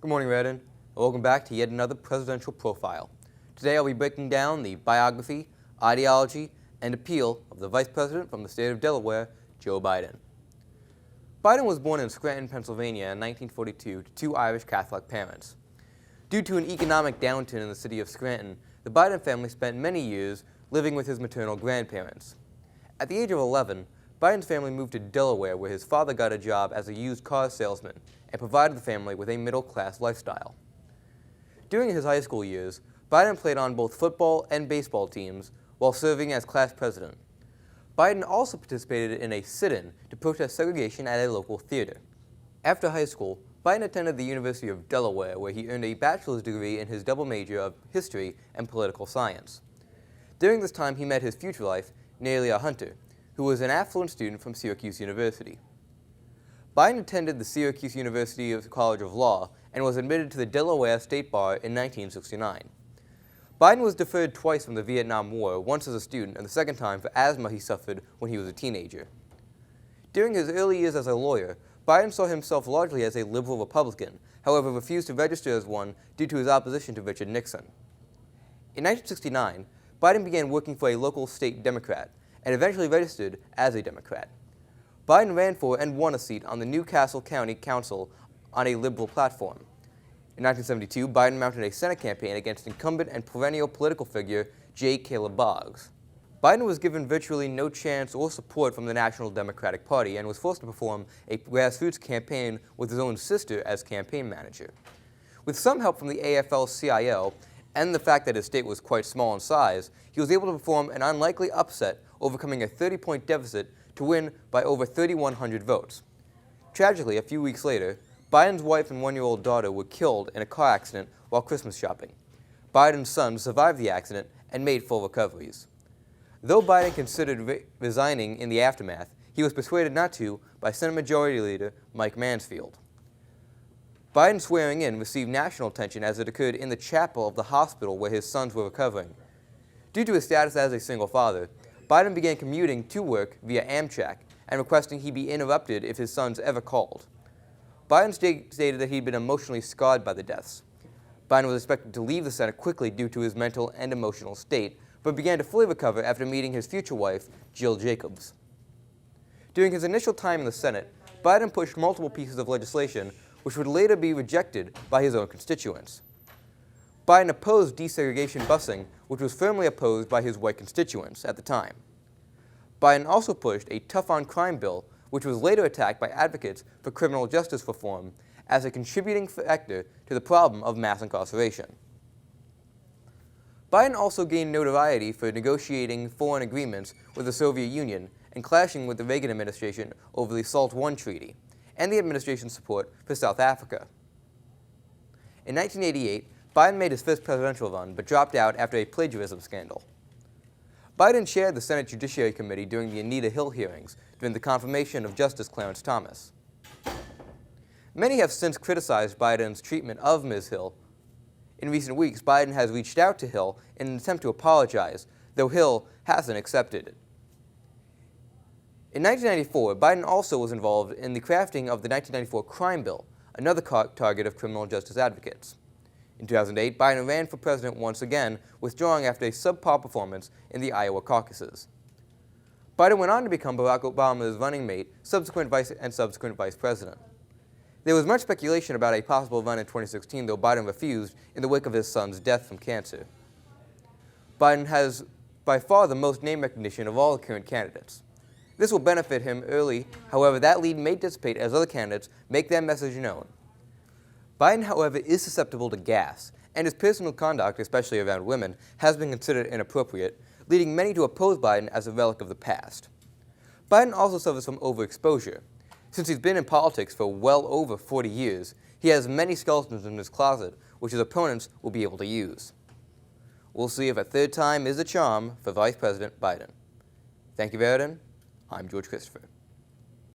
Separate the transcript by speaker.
Speaker 1: Good morning, Redden, and welcome back to yet another presidential profile. Today I'll be breaking down the biography, ideology, and appeal of the Vice President from the state of Delaware, Joe Biden. Biden was born in Scranton, Pennsylvania in 1942 to two Irish Catholic parents. Due to an economic downturn in the city of Scranton, the Biden family spent many years living with his maternal grandparents. At the age of 11, Biden's family moved to Delaware, where his father got a job as a used car salesman and provided the family with a middle-class lifestyle. During his high school years, Biden played on both football and baseball teams while serving as class president. Biden also participated in a sit-in to protest segregation at a local theater. After high school, Biden attended the University of Delaware, where he earned a bachelor's degree in his double major of history and political science. During this time, he met his future wife, Nelia Hunter, who was an affluent student from Syracuse University. Biden attended the Syracuse University College of Law and was admitted to the Delaware State Bar in 1969. Biden was deferred twice from the Vietnam War, once as a student and the second time for asthma he suffered when he was a teenager. During his early years as a lawyer, Biden saw himself largely as a liberal Republican, however refused to register as one due to his opposition to Richard Nixon. In 1969, Biden began working for a local state Democrat and eventually registered as a Democrat. Biden ran for and won a seat on the Newcastle County Council on a liberal platform. In 1972, Biden mounted a Senate campaign against incumbent and perennial political figure J. Caleb Boggs. Biden was given virtually no chance or support from the National Democratic Party and was forced to perform a grassroots campaign with his own sister as campaign manager. With some help from the AFL-CIO and the fact that his state was quite small in size, he was able to perform an unlikely upset, overcoming a 30-point deficit to win by over 3,100 votes. Tragically, a few weeks later, Biden's wife and one-year-old daughter were killed in a car accident while Christmas shopping. Biden's son survived the accident and made full recoveries. Though Biden considered resigning in the aftermath, he was persuaded not to by Senate Majority Leader Mike Mansfield. Biden's swearing in received national attention as it occurred in the chapel of the hospital where his sons were recovering. Due to his status as a single father, Biden began commuting to work via Amtrak and requesting he be interrupted if his sons ever called. Biden stated that he'd been emotionally scarred by the deaths. Biden was expected to leave the Senate quickly due to his mental and emotional state, but began to fully recover after meeting his future wife, Jill Jacobs. During his initial time in the Senate, Biden pushed multiple pieces of legislation which would later be rejected by his own constituents. Biden opposed desegregation busing, which was firmly opposed by his white constituents at the time. Biden also pushed a tough-on-crime bill, which was later attacked by advocates for criminal justice reform as a contributing factor to the problem of mass incarceration. Biden also gained notoriety for negotiating foreign agreements with the Soviet Union and clashing with the Reagan administration over the SALT I treaty and the administration's support for South Africa. In 1988, Biden made his first presidential run, but dropped out after a plagiarism scandal. Biden chaired the Senate Judiciary Committee during the Anita Hill hearings during the confirmation of Justice Clarence Thomas. Many have since criticized Biden's treatment of Ms. Hill. In recent weeks, Biden has reached out to Hill in an attempt to apologize, though Hill hasn't accepted it. In 1994, Biden also was involved in the crafting of the 1994 crime bill, another target of criminal justice advocates. In 2008, Biden ran for president once again, withdrawing after a subpar performance in the Iowa caucuses. Biden went on to become Barack Obama's running mate, subsequent vice president. There was much speculation about a possible run in 2016, though Biden refused in the wake of his son's death from cancer. Biden has by far the most name recognition of all the current candidates. This will benefit him early, however, that lead may dissipate as other candidates make their message known. Biden, however, is susceptible to gas, and his personal conduct, especially around women, has been considered inappropriate, leading many to oppose Biden as a relic of the past. Biden also suffers from overexposure. Since he's been in politics for well over 40 years, he has many skeletons in his closet, which his opponents will be able to use. We'll see if a third time is a charm for Vice President Biden. Thank you, Verden. I'm George Christopher.